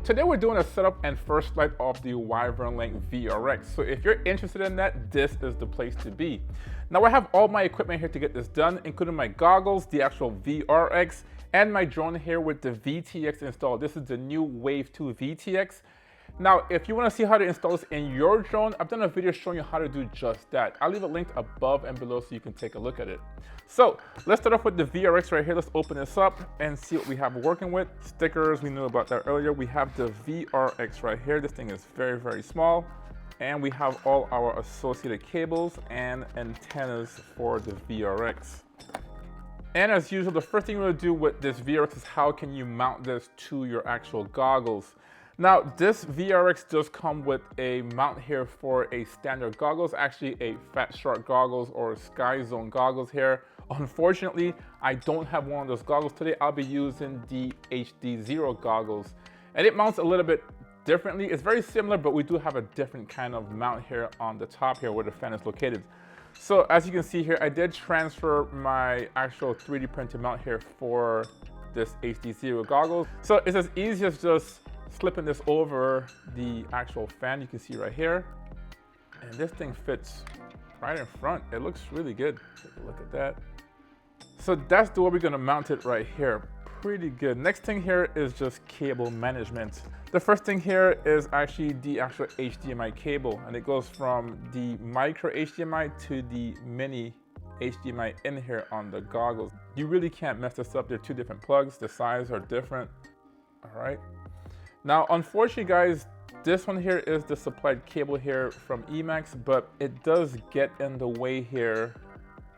Today we're doing a setup and first flight of the WyvernLink VRX. So if you're interested in that, this is the place to be. Now I have all my equipment here to get this done, including my goggles, the actual VRX, and my drone here with the VTX installed. This is the new Wave 2 VTX. Now, if you want to see how to install this in your drone, I've done a video showing you how to do just that. I'll leave it linked above and below so you can take a look at it. So let's start off with the VRX right here. Let's open this up and see what we have working with. Stickers, we knew about that earlier. We have the VRX right here. This thing is very, very small. And we have all our associated cables and antennas for the VRX. And as usual, the first thing we're gonna do with this VRX is how can you mount this to your actual goggles. Now, this VRX does come with a mount here for a standard goggles, actually a Fat Shark goggles or Sky Zone goggles here. Unfortunately, I don't have one of those goggles today. I'll be using the HD0 goggles. And it mounts a little bit differently. It's very similar, but we do have a different kind of mount here on the top here where the fan is located. So as you can see here, I did transfer my actual 3D printed mount here for this HD0 goggles. So it's as easy as just slipping this over the actual fan. You can see right here, and this thing fits right in front. It looks really good. Take a look at that. So that's the way we're gonna mount it right here. Pretty good. Next thing here is just cable management. The first thing here is actually the actual HDMI cable, and it goes from the micro HDMI to the mini HDMI in here on the goggles. You really can't mess this up. They're two different plugs. The sizes are different. All right. Now, unfortunately, guys, this one here is the supplied cable here from EMAX, but it does get in the way here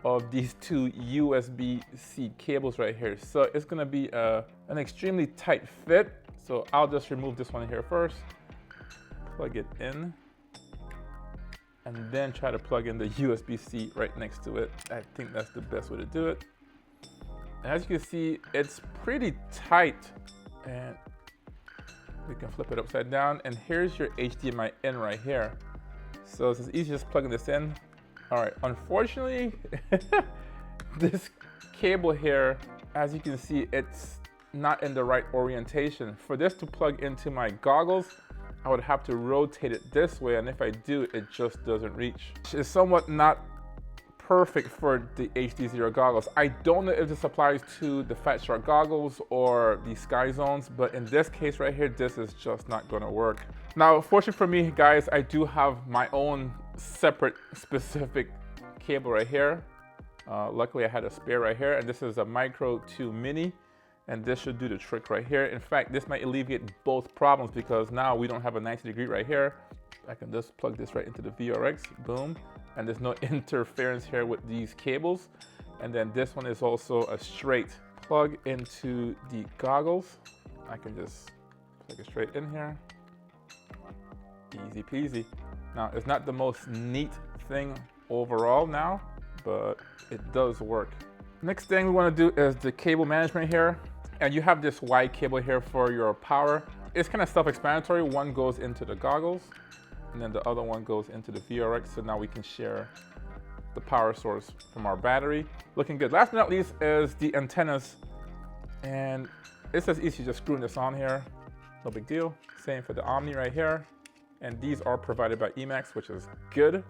of these two USB-C cables right here. So it's gonna be an extremely tight fit. So I'll just remove this one here first, plug it in, and then try to plug in the USB-C right next to it. I think that's the best way to do it. And as you can see, it's pretty tight, and we can flip it upside down, and here's your HDMI in right here. So it's as easy as plugging this in. All right, unfortunately, this cable here, as you can see, it's not in the right orientation. For this to plug into my goggles, I would have to rotate it this way, and if I do, it just doesn't reach. It's somewhat not perfect for the HD0 goggles. I don't know if this applies to the Fat Shark goggles or the Sky Zones, but in this case right here, this is just not gonna work. Now, fortunately for me, guys, I do have my own separate specific cable right here. Luckily, I had a spare right here, and this is a micro to mini, and this should do the trick right here. In fact, this might alleviate both problems because now we don't have a 90-degree right here. I can just plug this right into the VRX, boom. And there's no interference here with these cables. And then this one is also a straight plug into the goggles. I can just plug it straight in here. Easy peasy. Now, it's not the most neat thing overall now, but it does work. Next thing we want to do is the cable management here. And you have this wide cable here for your power. It's kind of self-explanatory. One goes into the goggles, and then the other one goes into the VRX, so now we can share the power source from our battery. Looking good. Last but not least is the antennas, and it's as easy as just screwing this on here. No big deal. Same for the Omni right here, and these are provided by EMAX, which is good.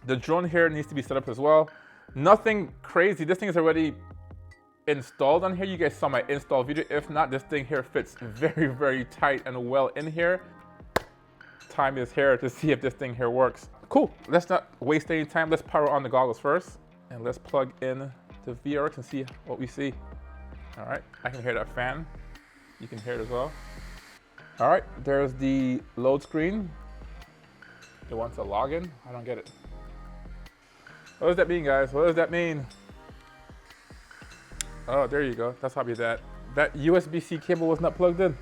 The drone here needs to be set up as well. Nothing crazy. This thing is already installed on here. You guys saw my install video. If not, this thing here fits very, very tight and well in here. Time is here to see if this thing here works. Cool, let's not waste any time. Let's power on the goggles first, and let's plug in the VRX and see what we see. All right, I can hear that fan. You can hear it as well. All right, there's the load screen. It wants a login. I don't get it. What does that mean, guys? What does that mean? Oh, there you go. That's probably that. That USB-C cable was not plugged in.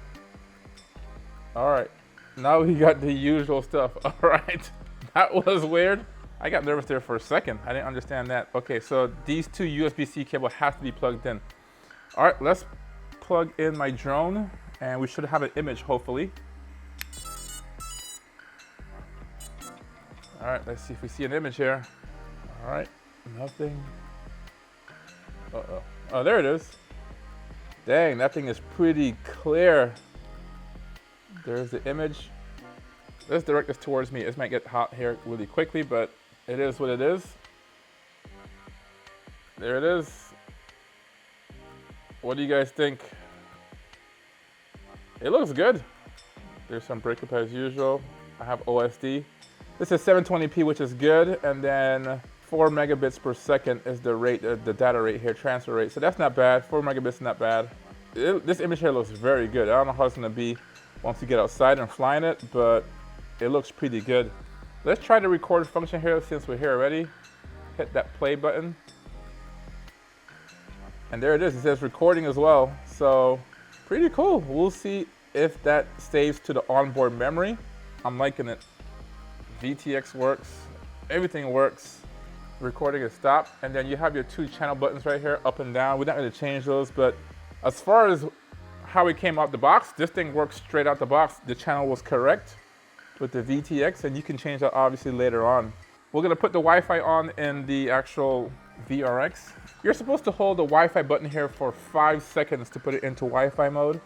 All right. Now we got the usual stuff. All right, that was weird. I got nervous there for a second. I didn't understand that. Okay, so these two USB-C cables have to be plugged in. All right, let's plug in my drone, and we should have an image, hopefully. All right, let's see if we see an image here. All right, nothing. Uh-oh. Oh, there it is. Dang, that thing is pretty clear. There's the image. Let's direct this towards me. This might get hot here really quickly, but it is what it is. There it is. What do you guys think? It looks good. There's some breakup as usual. I have OSD. This is 720p, which is good, and then 4 megabits per second is the rate, the data rate here, transfer rate. So that's not bad. 4 megabits is not bad. This image here looks very good. I don't know how it's gonna be once you get outside and flying it, but it looks pretty good. Let's try the record function here since we're here already. Hit that play button. And there it is. It says recording as well. So pretty cool. We'll see if that saves to the onboard memory. I'm liking it. VTX works. Everything works. Recording is stopped. And then you have your 2 channel buttons right here, up and down. We're not going to change those, but as far as how it came out the box, this thing works straight out the box. The channel was correct with the VTX, and you can change that obviously later on. We're going to put the Wi-Fi on in the actual VRX. You're supposed to hold the Wi-Fi button here for 5 seconds to put it into Wi-Fi mode.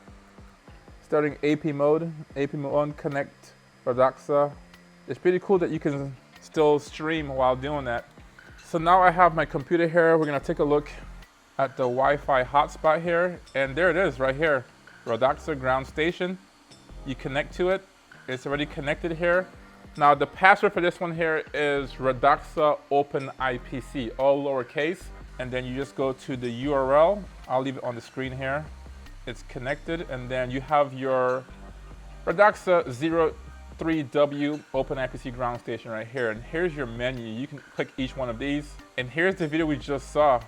Starting AP mode on, connect, Redoxa. It's pretty cool that you can still stream while doing that. So now I have my computer here. We're gonna take a look at the Wi-Fi hotspot here. And there it is right here, Redoxa ground station. You connect to it. It's already connected here. Now the password for this one here is Redoxa Open IPC, all lowercase. And then you just go to the URL. I'll leave it on the screen here. It's connected, and then you have your Redoxa 03W Open IPC ground station right here. And here's your menu. You can click each one of these. And here's the video we just saw.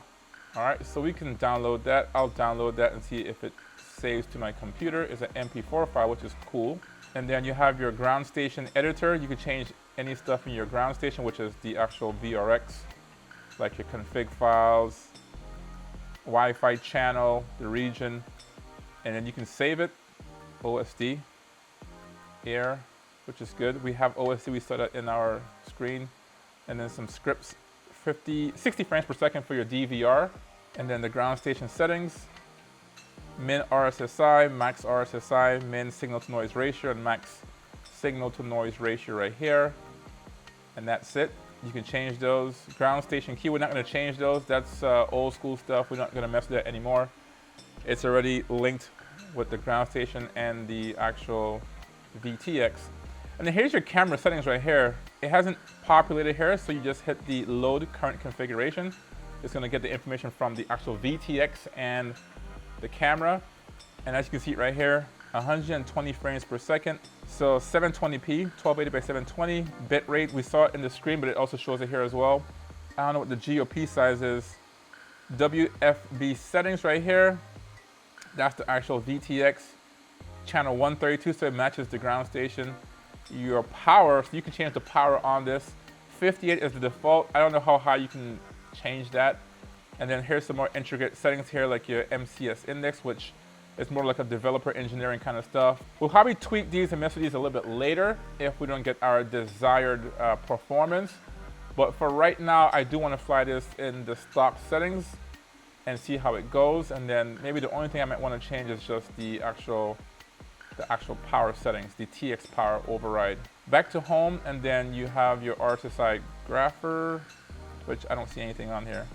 All right, so we can download that. I'll download that and see if it saves to my computer. It's an MP4 file, which is cool. And then you have your ground station editor. You can change any stuff in your ground station, which is the actual VRX, like your config files, Wi-Fi channel, the region, and then you can save it, OSD, here, which is good. We have OSD, we saw that in our screen, and then some scripts, 60 frames per second for your DVR, and then the ground station settings, min RSSI, max RSSI, min signal to noise ratio, and max signal to noise ratio right here, and that's it. You can change those. Ground station key, we're not going to change those. That's old school stuff. We're not going to mess with that anymore. It's already linked with the ground station and the actual VTX. And then here's your camera settings right here. It hasn't populated here, so you just hit the load current configuration. It's going to get the information from the actual VTX and the camera. And as you can see right here, 120 frames per second. So 720p, 1280 by 720. Bit rate, we saw it in the screen, but it also shows it here as well. I don't know what the GOP size is. WFB settings right here. That's the actual VTX. Channel 132, so it matches the ground station. Your power, so you can change the power on this. 58 is the default. I don't know how high you can change that. And then here's some more intricate settings here, like your MCS index, which is more like a developer engineering kind of stuff. We'll probably tweak these and mess with these a little bit later if we don't get our desired performance. But for right now, I do want to fly this in the stock settings and see how it goes. And then maybe the only thing I might want to change is just the actual power settings, the TX power override. Back to home, and then you have your RSSI grapher, which I don't see anything on here.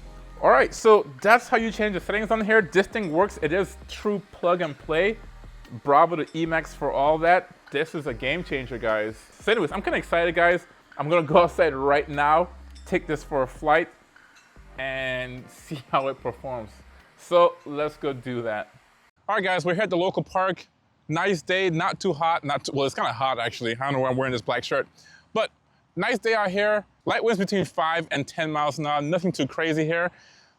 All right, so that's how you change the settings on here. This thing works. It is true plug and play. Bravo to EMAX for all that. This is a game changer, guys. So anyways, I'm kind of excited, guys. I'm gonna go outside right now, take this for a flight, and see how it performs. So let's go do that. All right, guys, we're here at the local park. Nice day, not too hot, well, it's kind of hot actually. I don't know why I'm wearing this black shirt, but nice day out here. Light winds between 5 and 10 miles an hour, nothing too crazy here.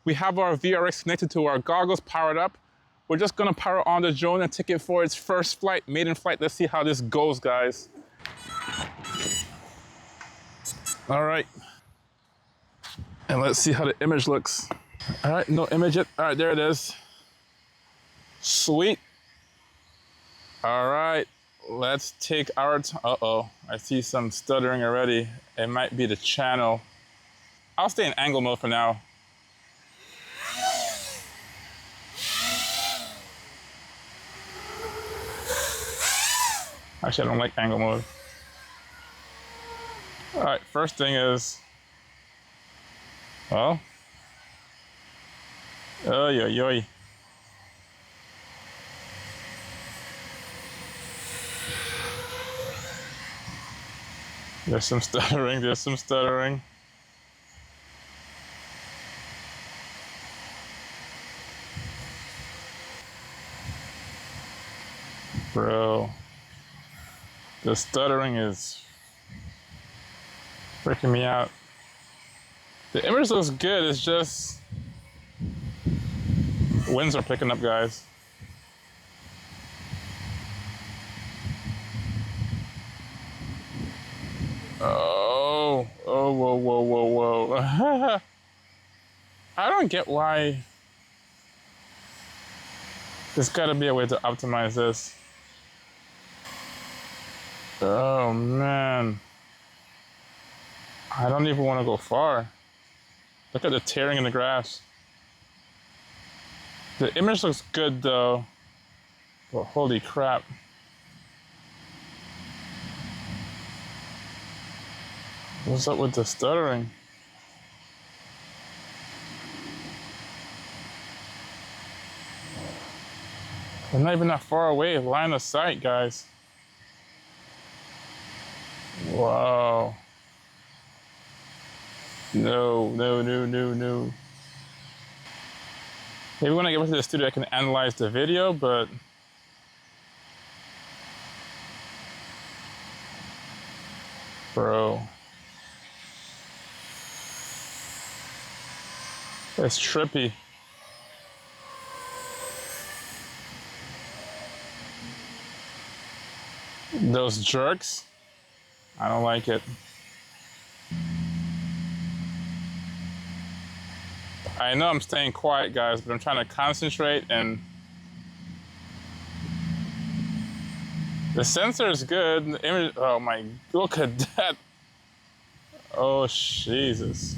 We have our VRX connected to our goggles, powered up. We're just gonna power on the drone and take it for its first flight, maiden flight. Let's see how this goes, guys. All right. And let's see how the image looks. All right, no image yet. All right, there it is. Sweet. All right, let's take our uh-oh, I see some stuttering already. It might be the channel. I'll stay in angle mode for now. Actually, I don't like angle mode. All right, first thing is, well, oy, oy, oy. There's some stuttering, there's some stuttering. Bro, the stuttering is freaking me out. The image looks good, it's just winds are picking up, guys. Oh, whoa, whoa, whoa, whoa. I don't get why. There's gotta be a way to optimize this. Oh man. I don't even want to go far. Look at the tearing in the grass. The image looks good though, but holy crap. What's up with the stuttering? We're not even that far away, line of sight, guys. Wow. No, no, no, no, no. Maybe when I get back to the studio, I can analyze the video, but bro, it's trippy. Those jerks, I don't like it. I know I'm staying quiet, guys, but I'm trying to concentrate, and the sensor is good. The image, oh my, look at that. Oh, Jesus.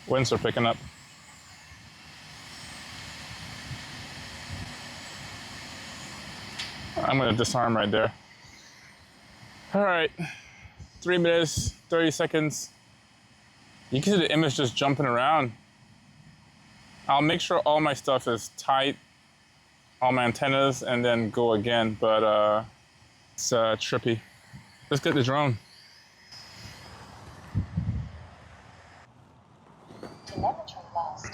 Winds are picking up. I'm gonna disarm right there. All right, 3 minutes, 30 seconds. You can see the image just jumping around. I'll make sure all my stuff is tight, all my antennas, and then go again, but it's trippy. Let's get the drone. Telemetry lost.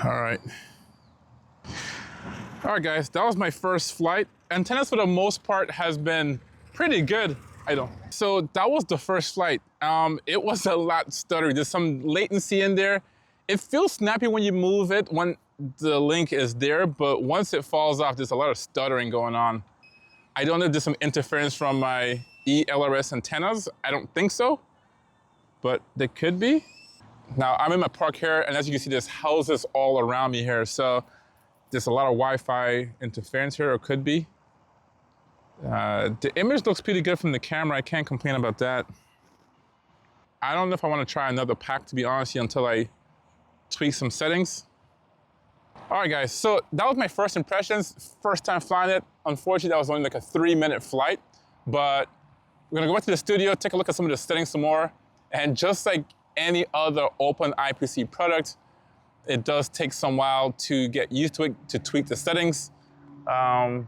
All right. All right, guys, that was my first flight. Antennas for the most part has been pretty good. So that was the first flight. It was a lot stuttery. There's some latency in there. It feels snappy when you move it, when the link is there, but once it falls off, there's a lot of stuttering going on. I don't know if there's some interference from my ELRS antennas. I don't think so, but there could be. Now, I'm in my park here, and as you can see, there's houses all around me here, so there's a lot of Wi-Fi interference here, or could be. The image looks pretty good from the camera. I can't complain about that. I don't know if I want to try another pack, to be honest, until I tweak some settings. All right, guys, so that was my first impressions, first time flying it. Unfortunately, that was only like a 3-minute flight, but we're gonna go back to the studio, take a look at some of the settings some more, and just like any other open IPC product, it does take some while to get used to it, to tweak the settings. And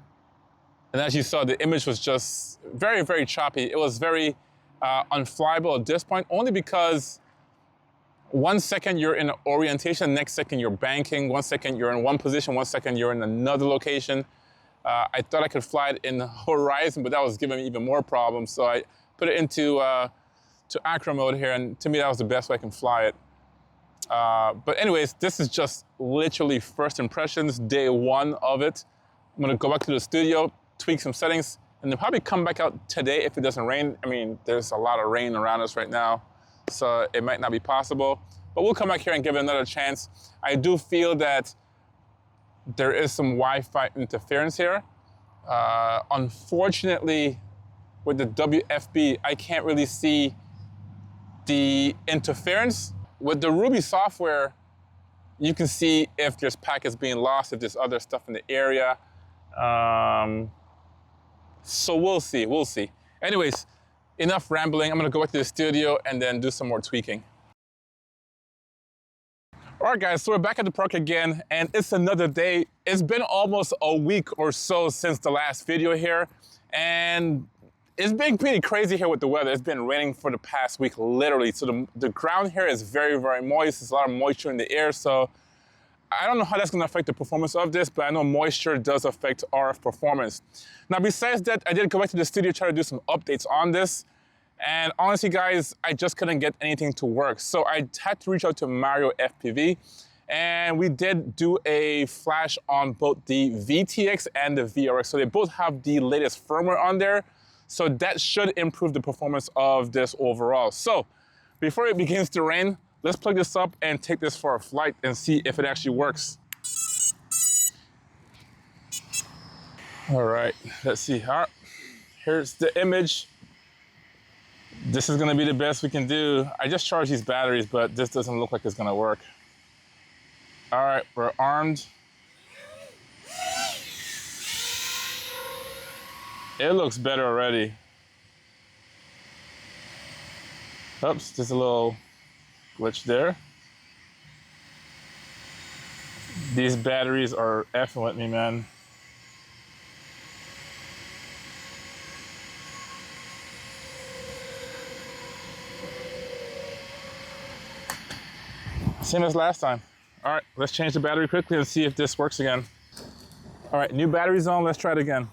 as you saw, the image was just very, very choppy. It was very unflyable at this point, only because 1 second you're in orientation, next second you're banking, 1 second you're in one position, 1 second you're in another location. I thought I could fly it in the horizon, but that was giving me even more problems. So I put it into to acro mode here, and to me that was the best way I can fly it. But anyways, this is just literally first impressions, day 1 of it. I'm gonna go back to the studio, tweak some settings, and then probably come back out today if it doesn't rain. I mean, there's a lot of rain around us right now, so it might not be possible. But we'll come back here and give it another chance. I do feel that there is some Wi-Fi interference here. Unfortunately, with the WFB, I can't really see the interference. With the Ruby software, you can see if there's packets being lost, if there's other stuff in the area. So we'll see, we'll see. Anyways, enough rambling. I'm gonna go back to the studio and then do some more tweaking. All right, guys, so we're back at the park again, and it's another day. It's been almost a week or so since the last video here, and it's been pretty crazy here with the weather. It's been raining for the past week, literally. So the ground here is very, very moist. There's a lot of moisture in the air, so I don't know how that's gonna affect the performance of this, but I know moisture does affect RF performance. Now, besides that, I did go back to the studio, try to do some updates on this. And honestly, guys, I just couldn't get anything to work. So I had to reach out to Mario FPV, and we did do a flash on both the VTX and the VRX. So they both have the latest firmware on there. So that should improve the performance of this overall. So before it begins to rain, let's plug this up and take this for a flight and see if it actually works. All right, let's see. All right, here's the image. This is gonna be the best we can do. I just charged these batteries, but this doesn't look like it's gonna work. All right, we're armed. It looks better already. Oops, just a little glitch there. These batteries are effing with me, man. Same as last time. All right, let's change the battery quickly and see if this works again. All right, new battery's on, let's try it again.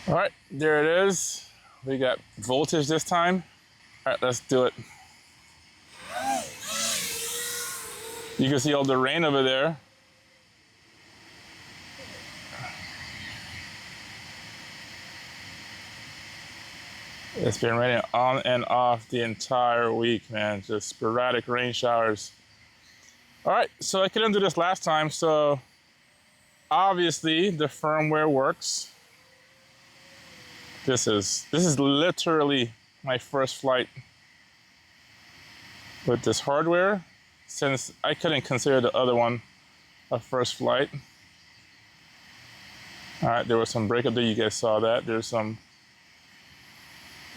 All right, there it is. We got voltage this time. All right, let's do it. You can see all the rain over there. It's been raining on and off the entire week, man. Just sporadic rain showers. All right, so I couldn't do this last time, so obviously the firmware works. This is literally my first flight with this hardware, since I couldn't consider the other one a first flight. All right, there was some breakup there. You guys saw that. There's some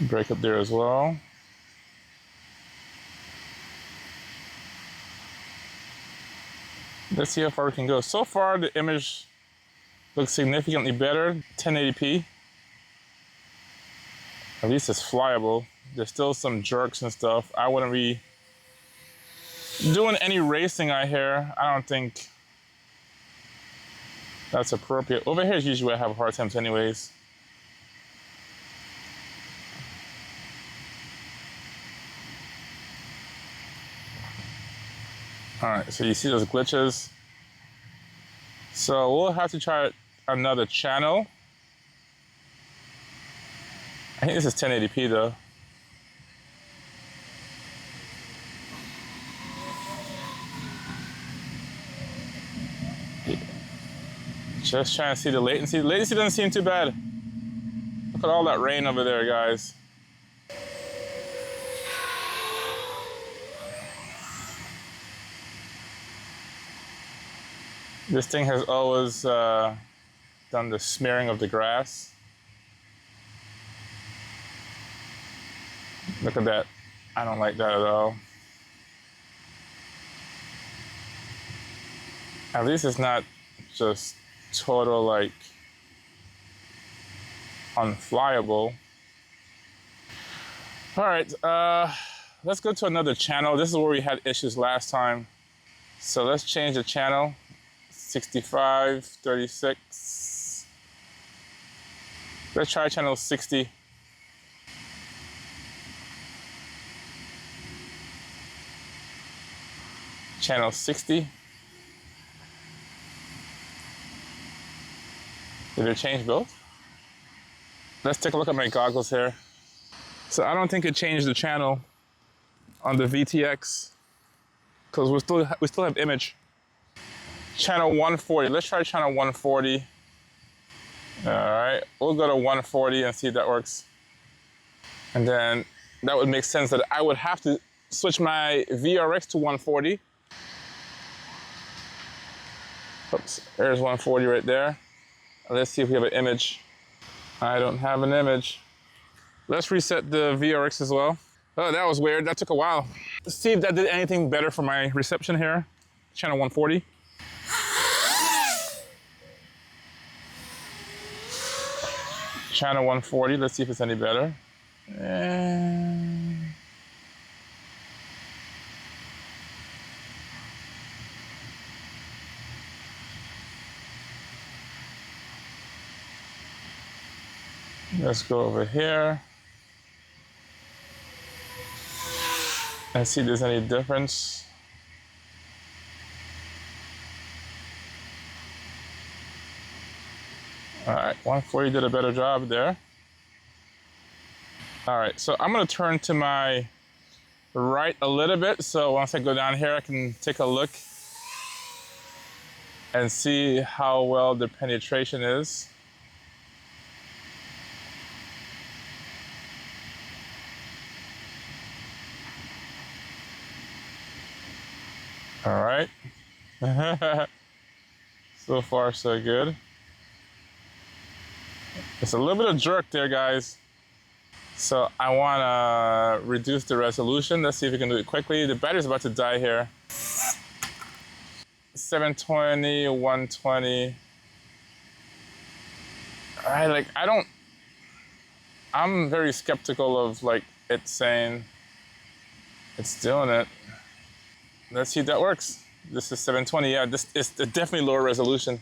breakup there as well. Let's see how far we can go. So far, the image looks significantly better, 1080p. At least it's flyable. There's still some jerks and stuff. I wouldn't be doing any racing out here. I don't think that's appropriate. Over here is usually where I have hard times anyways. All right, so you see those glitches. So we'll have to try another channel. I think this is 1080p though. Just trying to see the latency. The latency doesn't seem too bad. Look at all that rain over there, guys. This thing has always done the smearing of the grass. Look at that. I don't like that at all. At least it's not just total, like, unflyable. All right, let's go to another channel. This is where we had issues last time. So let's change the channel. 65, 36. Let's try channel 60. Channel 60. Did it change both? Let's take a look at my goggles here. So I don't think it changed the channel on the VTX because we still have image. Channel 140, let's try channel 140. All right, we'll go to 140 and see if that works. And then that would make sense that I would have to switch my VRX to 140. Oops, there's 140 right there. Let's see if we have an image. I don't have an image. Let's reset the VRX as well. Oh, that was weird. That took a while. Let's see if that did anything better for my reception here. Channel 140. Channel 140. Let's see if it's any better. And let's go over here and see if there's any difference. All right, 140 did a better job there. All right, so I'm gonna turn to my right a little bit. So once I go down here, I can take a look and see how well the penetration is. All right. So far, so good. It's a little bit of jerk there, guys. So I want to reduce the resolution. Let's see if we can do it quickly. The battery's about to die here. 720, 120. I'm very skeptical of like it saying it's doing it. Let's see if that works. This is 720. Yeah, this is definitely lower resolution.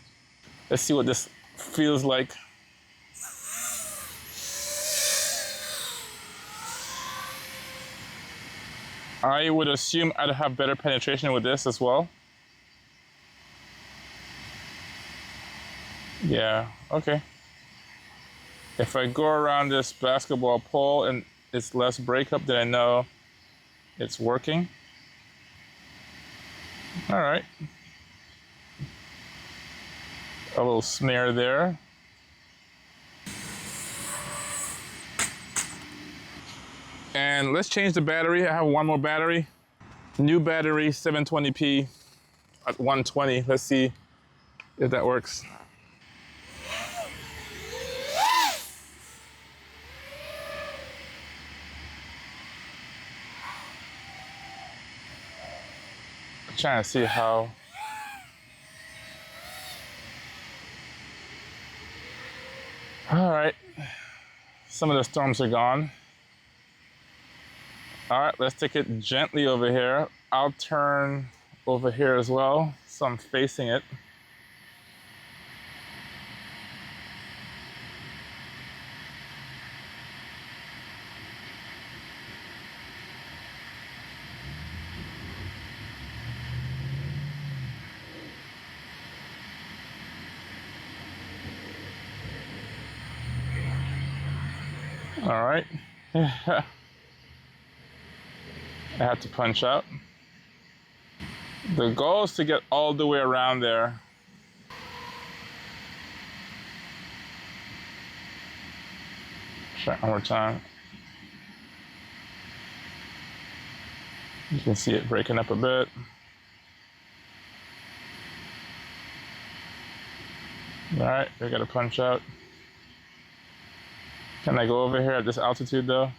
Let's see what this feels like. I would assume I'd have better penetration with this as well. Yeah, okay. If I go around this basketball pole and it's less breakup, then I know it's working. All right. A little snare there. And let's change the battery. I have one more battery. New battery, 720p at 120. Let's see if that works. I'm trying to see how. All right. Some of the storms are gone. All right, let's take it gently over here. I'll turn over here as well, so I'm facing it. All right. I have to punch out. The goal is to get all the way around there. Try one more time. You can see it breaking up a bit. All right, we got to punch out. Can I go over here at this altitude though?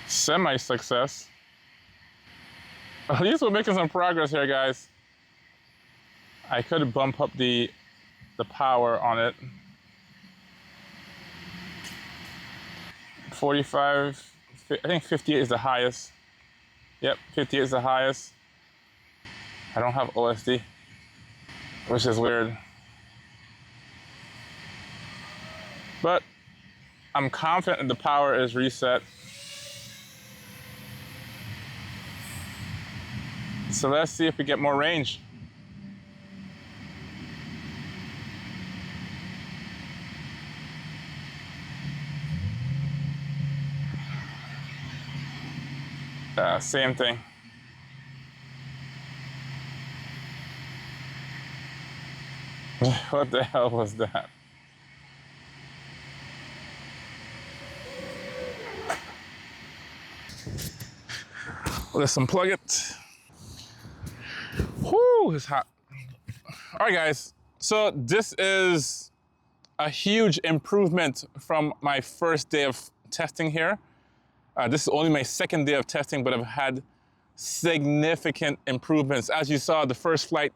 Semi-success. At least we're making some progress here, guys. I could bump up the power on it. 45, I think 58 is the highest. Yep, 58 is the highest. I don't have OSD, which is weird. But I'm confident that the power is reset. So let's see if we get more range. Same thing. What the hell was that? Let's unplug it. Whoo, it's hot. All right, guys. So this is a huge improvement from my first day of testing here. This is only my second day of testing, but I've had significant improvements. As you saw, the first flight,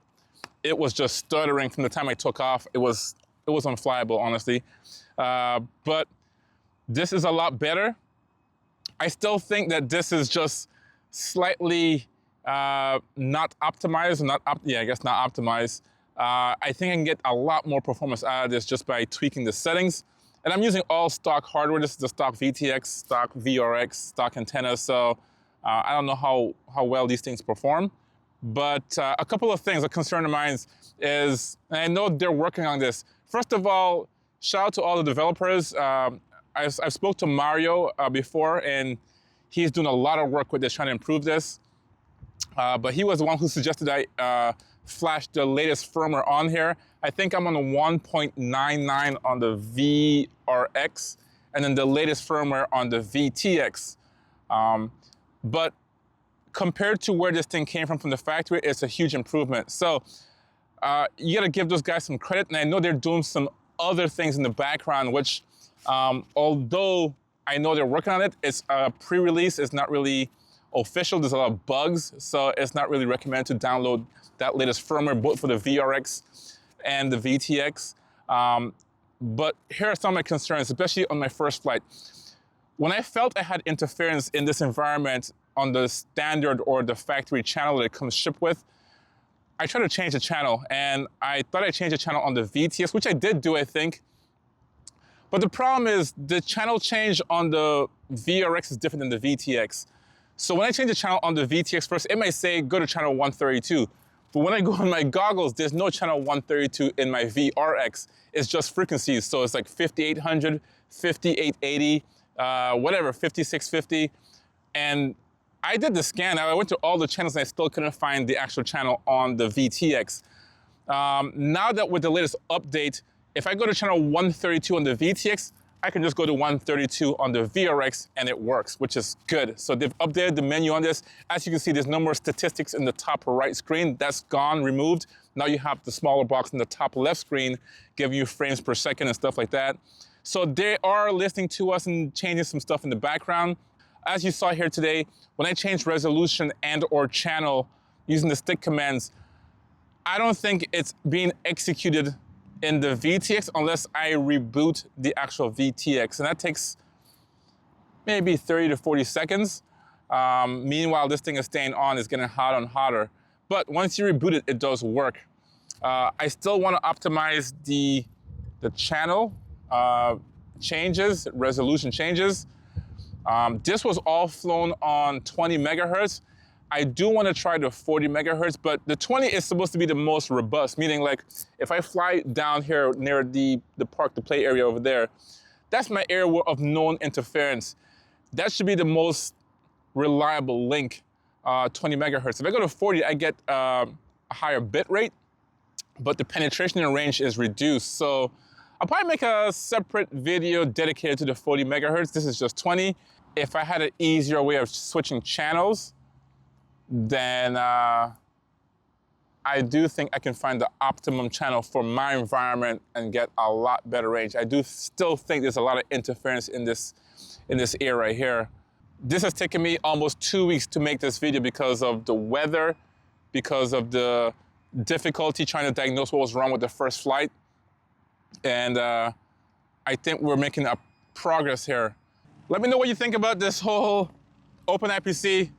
it was just stuttering from the time I took off. It was unflyable, honestly. But this is a lot better. I still think that this is just slightly not optimized, not optimized. I think I can get a lot more performance out of this just by tweaking the settings. And I'm using all stock hardware. This is the stock VTX, stock VRX, stock antenna. So I don't know how well these things perform. But a couple of things, a concern of mine is, and I know they're working on this. First of all, shout out to all the developers. I've spoke to Mario before, and he's doing a lot of work with this, trying to improve this. But he was the one who suggested I flash the latest firmware on here. I think I'm on the 1.99 on the VRX, and then the latest firmware on the VTX. But compared to where this thing came from the factory, it's a huge improvement. So you gotta give those guys some credit, and I know they're doing some other things in the background, which although I know they're working on it, it's a pre-release, it's not really official, there's a lot of bugs, so it's not really recommended to download that latest firmware, both for the VRX and the VTX. But here are some of my concerns, especially on my first flight. When I felt I had interference in this environment on the standard or the factory channel that it comes shipped with, I tried to change the channel, and I thought I changed the channel on the VTX, which I did do, I think. But the problem is the channel change on the VRX is different than the VTX. So when I change the channel on the VTX first, it might say go to channel 132. But when I go on my goggles, there's no channel 132 in my VRX. It's just frequencies. So it's like 5800, 5880, whatever, 5650. And I did the scan. I went to all the channels and I still couldn't find the actual channel on the VTX. Now that with the latest update, if I go to channel 132 on the VTX, I can just go to 132 on the VRX and it works, which is good. So they've updated the menu on this. As you can see, there's no more statistics in the top right screen. That's gone, removed. Now you have the smaller box in the top left screen, giving you frames per second and stuff like that. So they are listening to us and changing some stuff in the background. As you saw here today, when I changed resolution and or channel using the stick commands, I don't think it's being executed in the VTX unless I reboot the actual VTX. And that takes maybe 30 to 40 seconds. Meanwhile, this thing is staying on, it's getting hotter and hotter. But once you reboot it, it does work. I still want to optimize the channel changes, resolution changes. This was all flown on 20 megahertz. I do want to try the 40 megahertz, but the 20 is supposed to be the most robust, meaning like if I fly down here near the park, the play area over there, that's my area of known interference. That should be the most reliable link, 20 megahertz. If I go to 40, I get a higher bit rate, but the penetration in range is reduced. So I'll probably make a separate video dedicated to the 40 megahertz. This is just 20. If I had an easier way of switching channels, then I do think I can find the optimum channel for my environment and get a lot better range. I do still think there's a lot of interference in this area right here. This has taken me almost 2 weeks to make this video because of the weather, because of the difficulty trying to diagnose what was wrong with the first flight. And I think we're making a progress here. Let me know what you think about this whole OpenIPC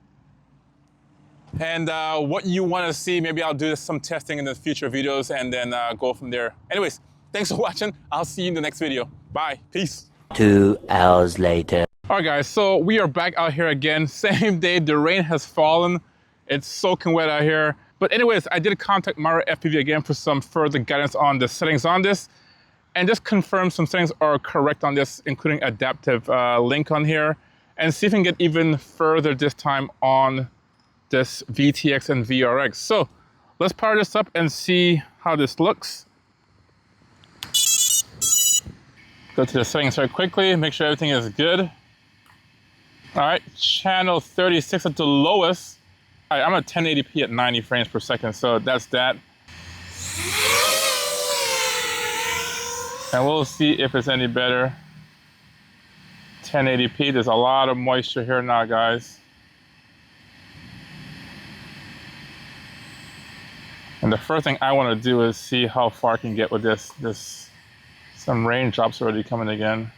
and what you want to see. Maybe I'll do some testing in the future videos and then go from there. Anyways, thanks for watching. I'll see you in the next video. Bye. Peace. 2 hours later. All right, guys, so we are back out here again. Same day, the rain has fallen. It's soaking wet out here. But anyways, I did contact Mario FPV again for some further guidance on the settings on this and just confirm some settings are correct on this, including adaptive link on here, and see if we can get even further this time on this VTX and VRX. So let's power this up and see how this looks. Go to the settings very quickly, make sure everything is good. All right, channel 36 at the lowest. All right, I'm at 1080p at 90 frames per second, so that's that. And we'll see if it's any better. 1080p, there's a lot of moisture here now, guys. And the first thing I want to do is see how far I can get with this. Some raindrops already coming again.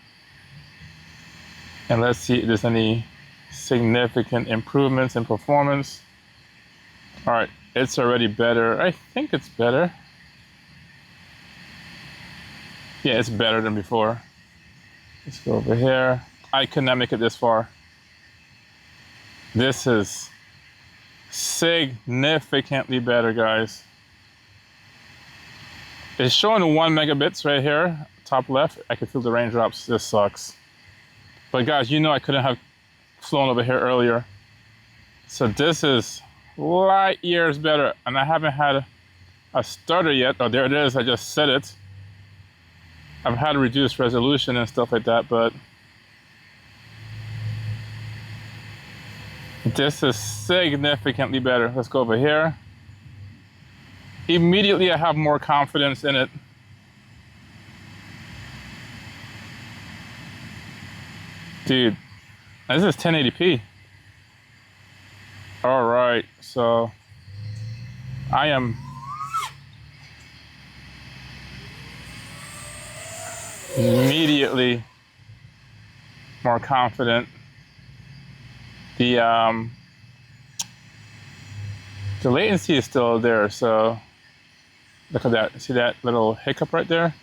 And let's see if there's any significant improvements in performance. All right, it's already better. I think it's better. Yeah, it's better than before. Let's go over here. I could not make it this far. This is significantly better, guys. It's showing 1 megabits right here, top left. I can feel the raindrops. This sucks. But guys, you know I couldn't have flown over here earlier. So this is light years better. And I haven't had a stutter yet. Oh, there it is. I just said it. I've had reduced resolution and stuff like that, but this is significantly better. Let's go over here. Immediately I have more confidence in it. Dude, this is 1080p. All right, so I am immediately more confident. The latency is still there, so look at that. See that little hiccup right there?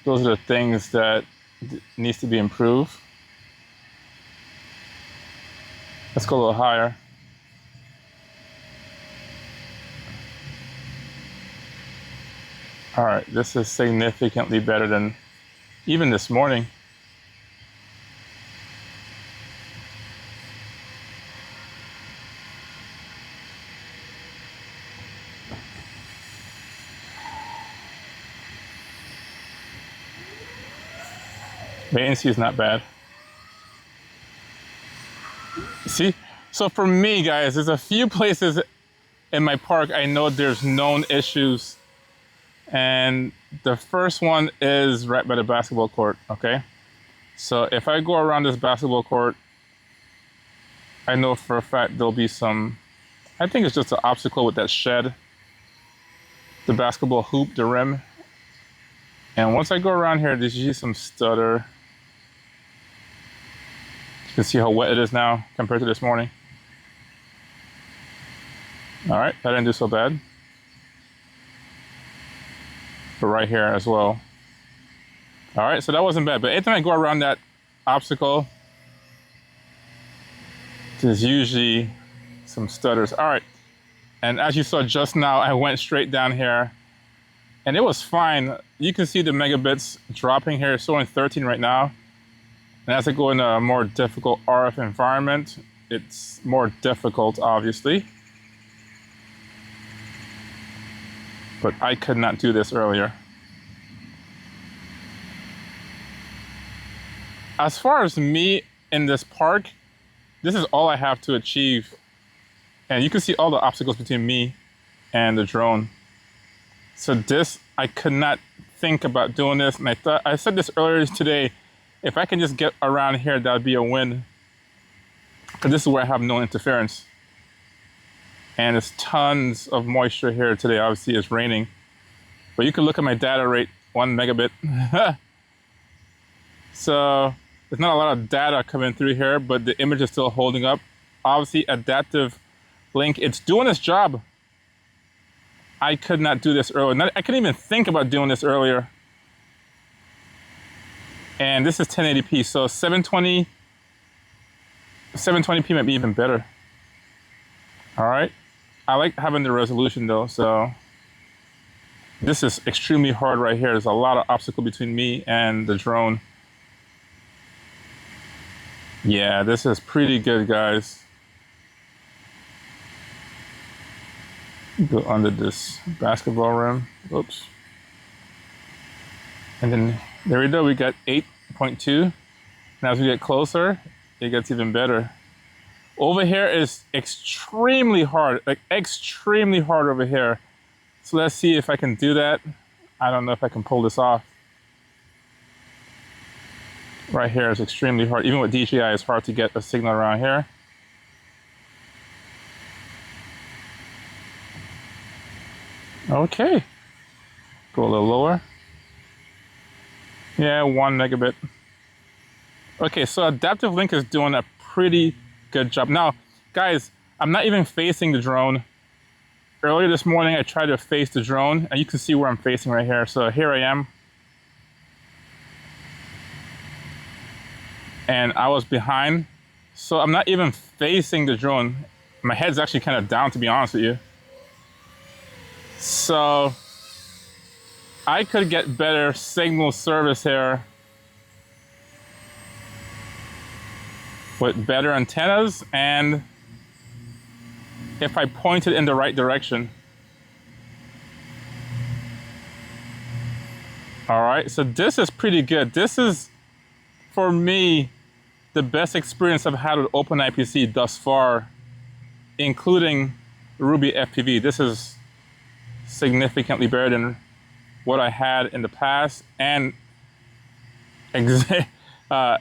Those are the things that needs to be improved. Let's go a little higher. All right, this is significantly better than even this morning. Latency is not bad. See? So for me, guys, there's a few places in my park I know there's known issues. And the first one is right by the basketball court, okay? So if I go around this basketball court, I know for a fact there'll be some, I think it's just an obstacle with that shed, the basketball hoop, the rim. And once I go around here, there's usually some stutter. You can see how wet it is now compared to this morning. All right, that didn't do so bad. But right here as well. All right, so that wasn't bad. But anytime I go around that obstacle, there's usually some stutters. All right, and as you saw just now, I went straight down here and it was fine. You can see the megabits dropping here. It's showing 13 right now. And as I go in a more difficult RF environment, it's more difficult, obviously. But I could not do this earlier. As far as me in this park, this is all I have to achieve. And you can see all the obstacles between me and the drone. So this, I could not think about doing this. And I said this earlier today, if I can just get around here, that would be a win. Because this is where I have no interference. And there's tons of moisture here today. Obviously, it's raining. But you can look at my data rate, 1 megabit. So there's not a lot of data coming through here, but the image is still holding up. Obviously, adaptive link, it's doing its job. I could not do this earlier. I couldn't even think about doing this earlier. And this is 1080p, so 720p might be even better. All right. I like having the resolution though, so this is extremely hard right here. There's a lot of obstacle between me and the drone. Yeah, this is pretty good, guys. Go under this basketball rim. Oops. And then there we go. We got 8.2. And as we get closer, it gets even better. Over here is extremely hard, like extremely hard over here. So let's see if I can do that. I don't know if I can pull this off. Right here is extremely hard. Even with DJI, it's hard to get a signal around here. Okay. Go a little lower. Yeah, 1 megabit. Okay, so Adaptive Link is doing a pretty good job. Now, guys, I'm not even facing the drone. Earlier this morning, I tried to face the drone, and you can see where I'm facing right here. So here I am. And I was behind. So I'm not even facing the drone. My head's actually kind of down, to be honest with you. So I could get better signal service here with better antennas, and if I point it in the right direction. All right, so this is pretty good. This is, for me, the best experience I've had with OpenIPC thus far, including Ruby FPV. This is significantly better than what I had in the past, and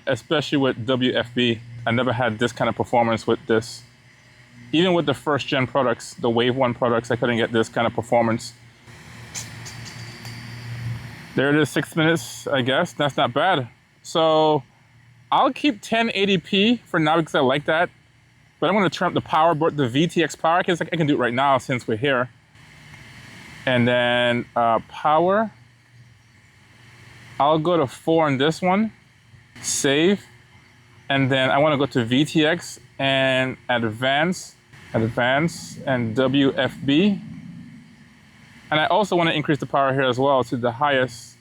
especially with WFB. I never had this kind of performance with this. Even with the first gen products, the Wave 1 products, I couldn't get this kind of performance. There it is, 6 minutes, I guess. That's not bad. So I'll keep 1080p for now because I like that. But I'm gonna turn up the power, but the VTX power, because I can do it right now since we're here. And then power, I'll go to 4 on this one, save. And then I wanna go to VTX and advance and WFB. And I also wanna increase the power here as well to the highest,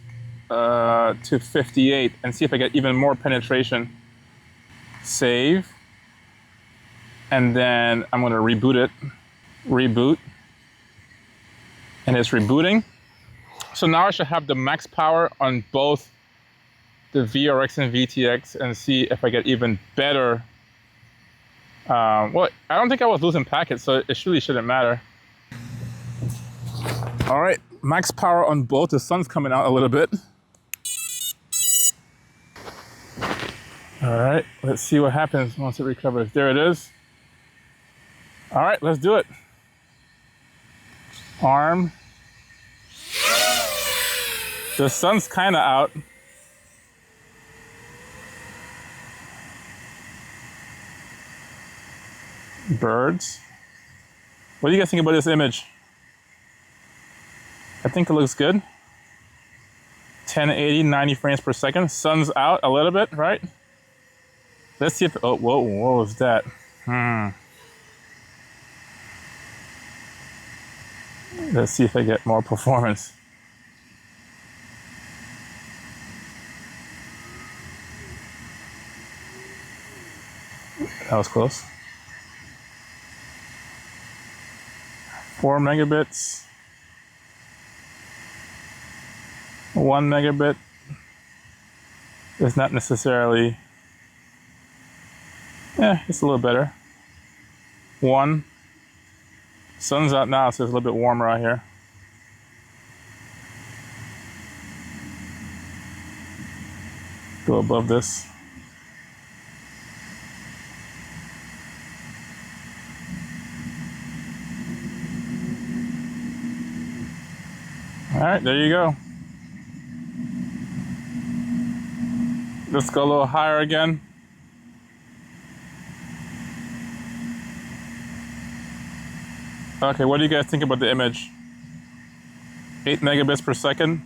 to 58, and see if I get even more penetration. Save. And then I'm gonna reboot it, reboot. And it's rebooting. So now I should have the max power on both the VRX and VTX and see if I get even better. Well, I don't think I was losing packets, so it really shouldn't matter. All right, max power on both. The sun's coming out a little bit. All right, let's see what happens once it recovers. There it is. All right, let's do it. Arm. The sun's kind of out. Birds. What do you guys think about this image? I think it looks good. 1080, 90 frames per second. Sun's out a little bit, right? Let's see if, oh, whoa, what was that? Let's see if I get more performance. That was close. 4 megabits. 1 megabit is not necessarily, it's a little better. 1. Sun's out now, so it's a little bit warmer out here. Go above this. All right, there you go. Let's go a little higher again. Okay, what do you guys think about the image? 8 megabits per second.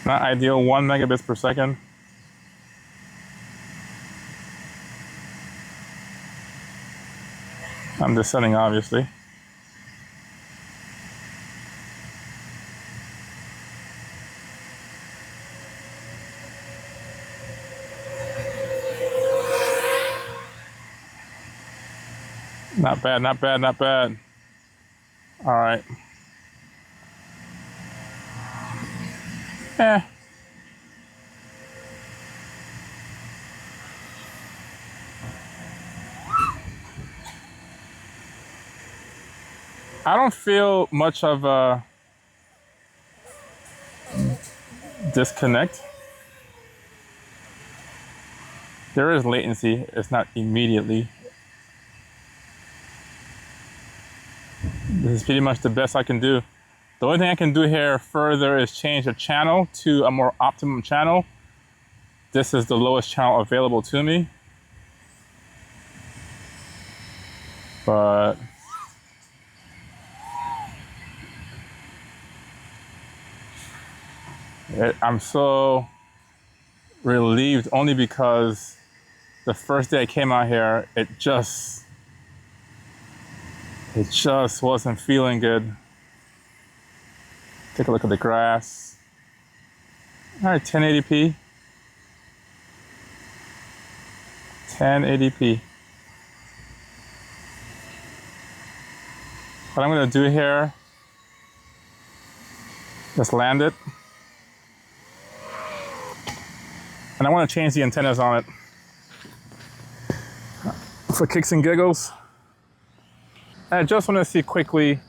Not ideal, 1 megabits per second. I'm descending, obviously. Not bad, not bad, not bad. All right. I don't feel much of a disconnect. There is latency, it's not immediately. This is pretty much the best I can do. The only thing I can do here further is change the channel to a more optimum channel. This is the lowest channel available to me. But I'm so relieved only because the first day I came out here, it just wasn't feeling good. Take a look at the grass. All right, 1080p. 1080p. What I'm gonna do here, just land it. And I wanna change the antennas on it. For kicks and giggles. I just wanna see quickly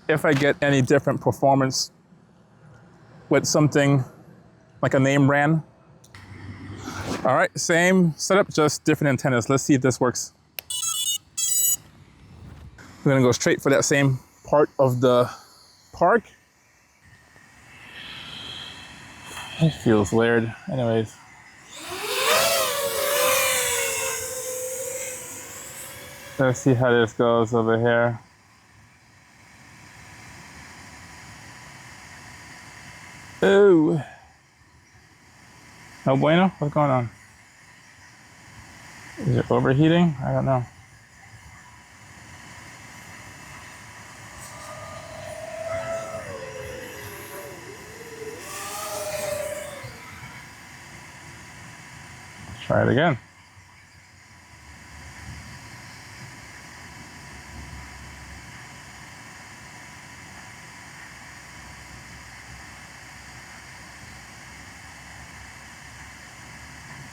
if I get any different performance with something like a name brand. All right, same setup, just different antennas. Let's see if this works. We're gonna go straight for that same part of the park. It feels weird. Anyways. Let's see how this goes over here. Oh. No bueno? What's going on? Is it overheating? I don't know. Try it again.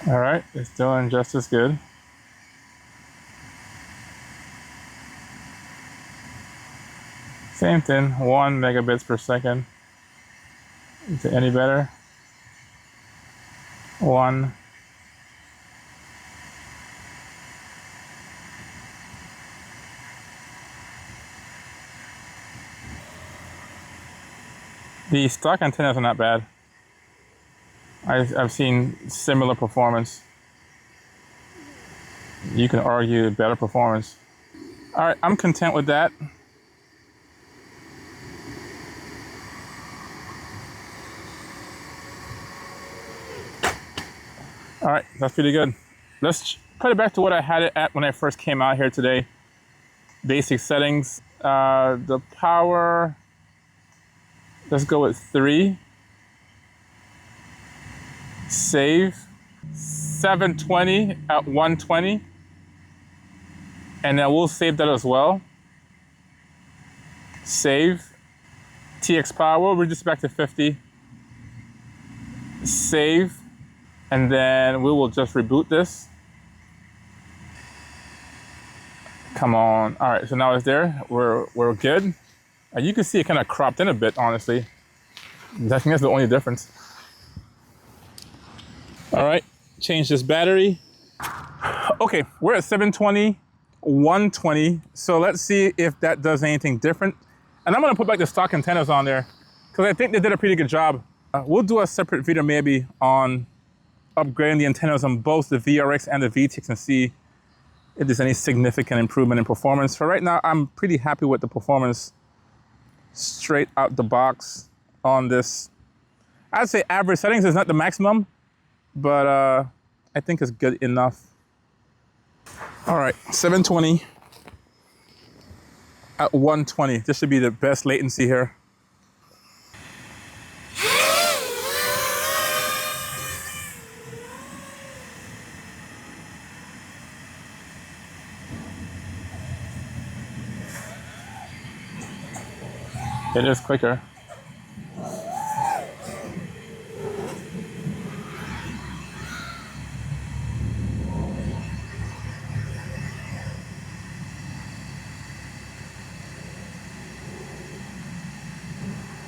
All right, it's doing just as good. Same thing, 1 megabits per second. Is it any better? 1. The stock antennas are not bad. I've seen similar performance. You can argue better performance. All right, I'm content with that. All right, that's pretty good. Let's put it back to what I had it at when I first came out here today. Basic settings. The power, let's go with 3. Save. 720 at 120. And then we'll save that as well. Save. TX power, we're just back to 50. Save. And then we will just reboot this. Come on. All right, so now it's there. We're good. And you can see it kind of cropped in a bit, honestly. I think that's the only difference. All right, change this battery. Okay, we're at 720, 120. So let's see if that does anything different. And I'm gonna put back the stock antennas on there because I think they did a pretty good job. We'll do a separate video maybe on upgrading the antennas on both the VRX and the VTX and see if there's any significant improvement in performance. For right now, I'm pretty happy with the performance straight out the box on this. I'd say average settings is not the maximum, but I think it's good enough. All right, 720 at 120. This should be the best latency here. It is quicker.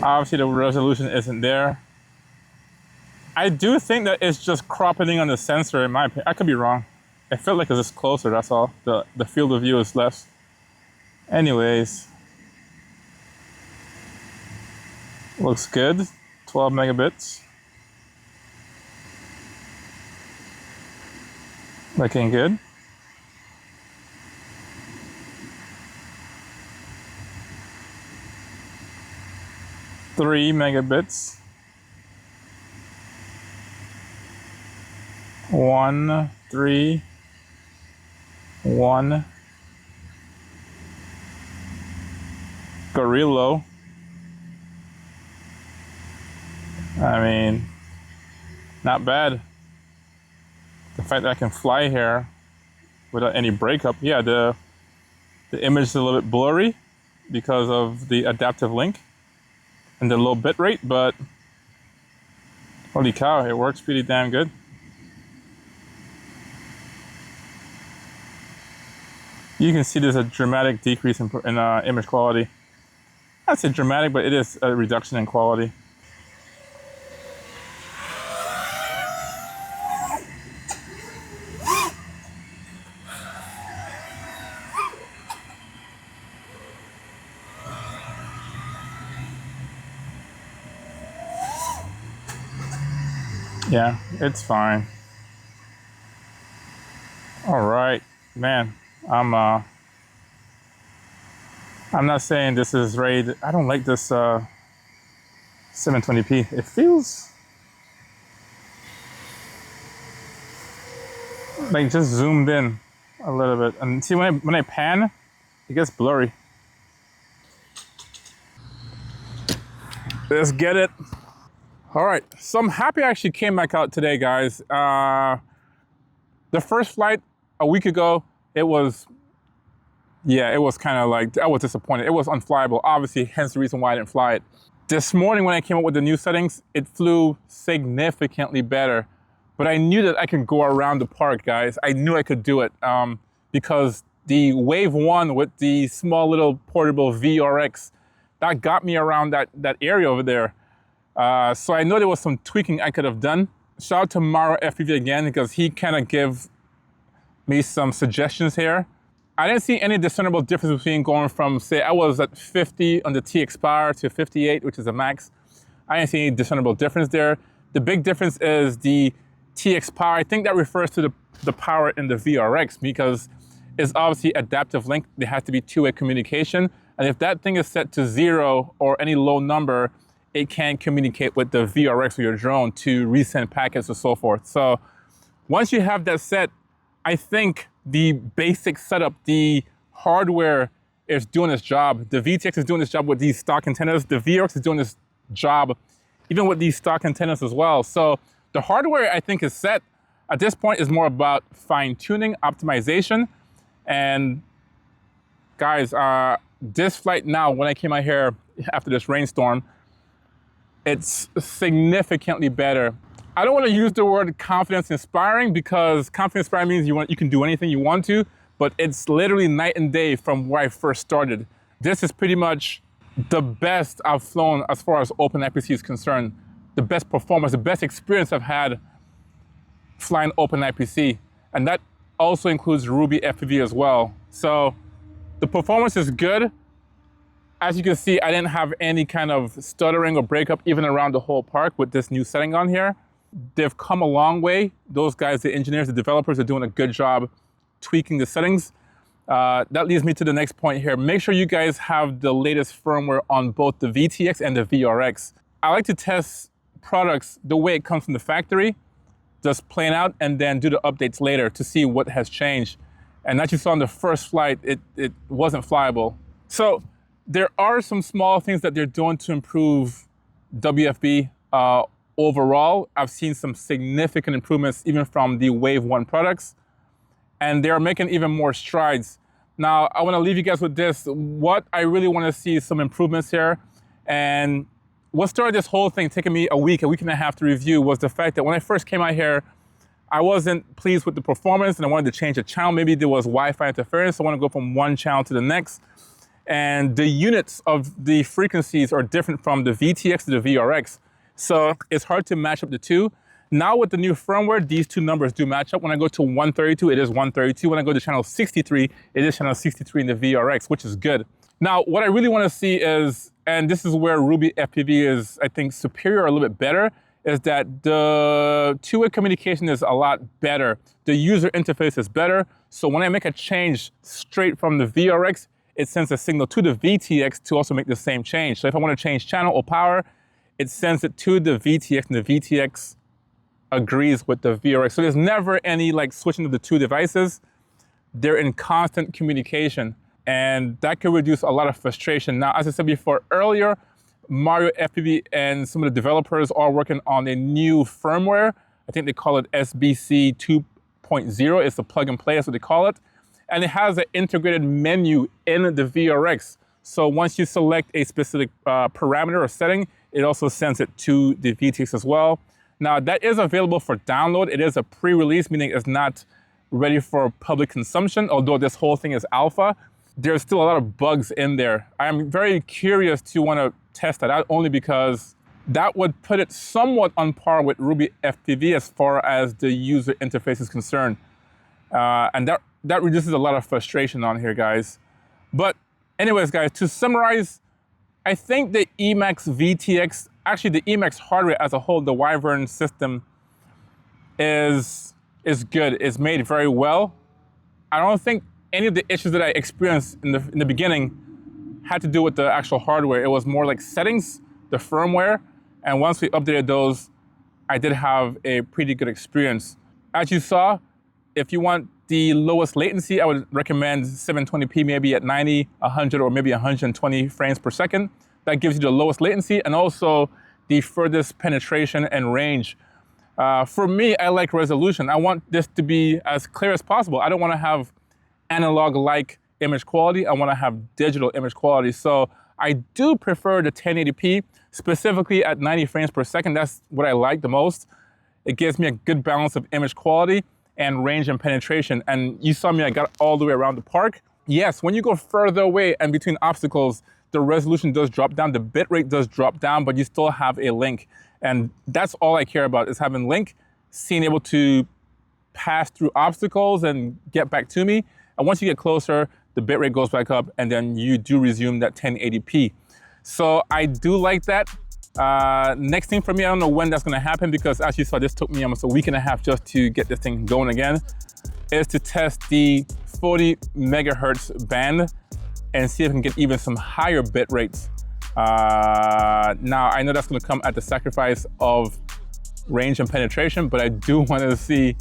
Obviously the resolution isn't there. I do think that it's just cropping on the sensor in my opinion. I could be wrong. It felt like it's just closer, that's all. The field of view is less. Anyways. Looks good. 12 megabits. Looking good. Three megabits. 1, 3, 1. Gorilla. I mean, not bad. The fact that I can fly here without any breakup. Yeah, the image is a little bit blurry because of the adaptive link and the low bit rate, but holy cow, it works pretty damn good. You can see there's a dramatic decrease in image quality. I'd say dramatic, but it is a reduction in quality. Yeah, it's fine. All right, man. I'm not saying this is ready. I don't like this 720p. It feels like just zoomed in a little bit. And see, when I pan, it gets blurry. Let's get it. All right, so I'm happy I actually came back out today, guys. The first flight a week ago, it was kind of like, I was disappointed. It was unflyable, obviously, hence the reason why I didn't fly it. This morning when I came up with the new settings, it flew significantly better. But I knew that I could go around the park, guys. I knew I could do it because the Wave 1 with the small little portable VRX, that got me around that area over there. So I know there was some tweaking I could have done. Shout out to Mara FPV again, because he kind of gave me some suggestions here. I didn't see any discernible difference between going from, say, I was at 50 on the T-Expire to 58, which is a max. I didn't see any discernible difference there. The big difference is the T-Expire. I think that refers to the power in the VRX, because it's obviously adaptive link. There has to be two-way communication. And if that thing is set to 0 or any low number, it can communicate with the VRX or your drone to resend packets and so forth. So once you have that set, I think the basic setup, the hardware is doing its job. The VTX is doing its job with these stock antennas. The VRX is doing its job even with these stock antennas as well. So the hardware, I think, is set. At this point, is more about fine-tuning, optimization. And guys, this flight now, when I came out here after this rainstorm, it's significantly better. I don't want to use the word confidence inspiring, because confidence inspiring means you can do anything you want to, but it's literally night and day from where I first started. This is pretty much the best I've flown as far as OpenIPC is concerned. The best performance, the best experience I've had flying OpenIPC. And that also includes Ruby FPV as well. So the performance is good. As you can see, I didn't have any kind of stuttering or breakup even around the whole park with this new setting on here. They've come a long way. Those guys, the engineers, the developers, are doing a good job tweaking the settings. That leads me to the next point here. Make sure you guys have the latest firmware on both the VTX and the VRX. I like to test products the way it comes from the factory, just plain out, and then do the updates later to see what has changed. And as you saw on the first flight, it wasn't flyable. So there are some small things that they're doing to improve WFB overall. I've seen some significant improvements even from the Wave 1 products, and they're making even more strides. Now, I want to leave you guys with this. What I really want to see is some improvements here. And what started this whole thing taking me a week and a half to review was the fact that when I first came out here, I wasn't pleased with the performance and I wanted to change the channel. Maybe there was Wi-Fi interference. So I want to go from one channel to the next. and the units of the frequencies are different from the VTX to the VRX. So it's hard to match up the two. Now with the new firmware, these two numbers do match up. When I go to 132, it is 132. When I go to channel 63, it is channel 63 in the VRX, which is good. Now, what I really want to see is, and this is where Ruby FPV is, I think, superior or a little bit better, is that the two-way communication is a lot better. The user interface is better. So when I make a change straight from the VRX, it sends a signal to the VTX to also make the same change. So if I want to change channel or power, it sends it to the VTX, and the VTX agrees with the VRX. So there's never any like switching of the two devices. They're in constant communication, and that can reduce a lot of frustration. Now, as I said before earlier, Mario FPV and some of the developers are working on a new firmware. I think they call it SBC 2.0. It's a plug and play, that's what they call it. And it has an integrated menu in the VRX. So once you select a specific parameter or setting, it also sends it to the VTX as well. Now, that is available for download. It is a pre-release, meaning it's not ready for public consumption, although this whole thing is alpha. There's still a lot of bugs in there. I'm very curious to want to test that out, only because that would put it somewhat on par with Ruby FPV as far as the user interface is concerned. And that reduces a lot of frustration on here, guys. But anyways, guys, to summarize, I think the EMAX VTX, actually the EMAX hardware as a whole, the Wyvern system is good. It's made very well. I don't think any of the issues that I experienced in the beginning had to do with the actual hardware. It was more like settings, the firmware, and once we updated those, I did have a pretty good experience. As you saw, if you want the lowest latency, I would recommend 720p, maybe at 90, 100, or maybe 120 frames per second. That gives you the lowest latency and also the furthest penetration and range. For me, I like resolution. I want this to be as clear as possible. I don't want to have analog-like image quality. I want to have digital image quality. So I do prefer the 1080p, specifically at 90 frames per second. That's what I like the most. It gives me a good balance of image quality and range and penetration. And you saw me, I got all the way around the park. Yes, when you go further away and between obstacles, the resolution does drop down, the bitrate does drop down, but you still have a link. And that's all I care about, is having link, being able to pass through obstacles and get back to me. And once you get closer, the bitrate goes back up, and then you do resume that 1080p. So I do like that. Next thing for me, I don't know when that's gonna happen, because as you saw, this took me almost a week and a half just to get this thing going again, is to test the 40 megahertz band and see if I can get even some higher bit rates. Now, I know that's gonna come at the sacrifice of range and penetration, but I do wanna see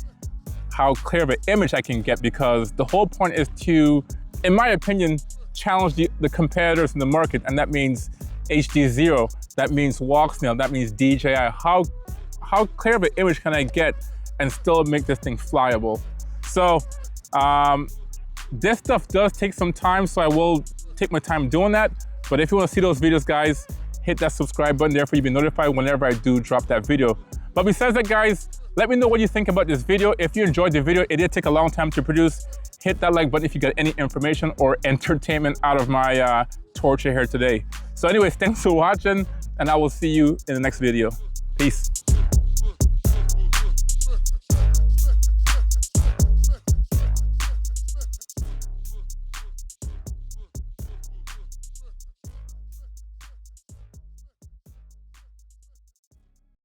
how clear of an image I can get, because the whole point is to, in my opinion, challenge the competitors in the market, and that means HD0, that means Walksnail, that means DJI. How clear of an image can I get and still make this thing flyable? So this stuff does take some time, so I will take my time doing that. But if you want to see those videos, guys, hit that subscribe button there for you to be notified whenever I do drop that video. But besides that, guys, let me know what you think about this video. If you enjoyed the video, it did take a long time to produce. Hit that like button if you got any information or entertainment out of my torture here today. So anyways, thanks for watching, and I will see you in the next video. Peace.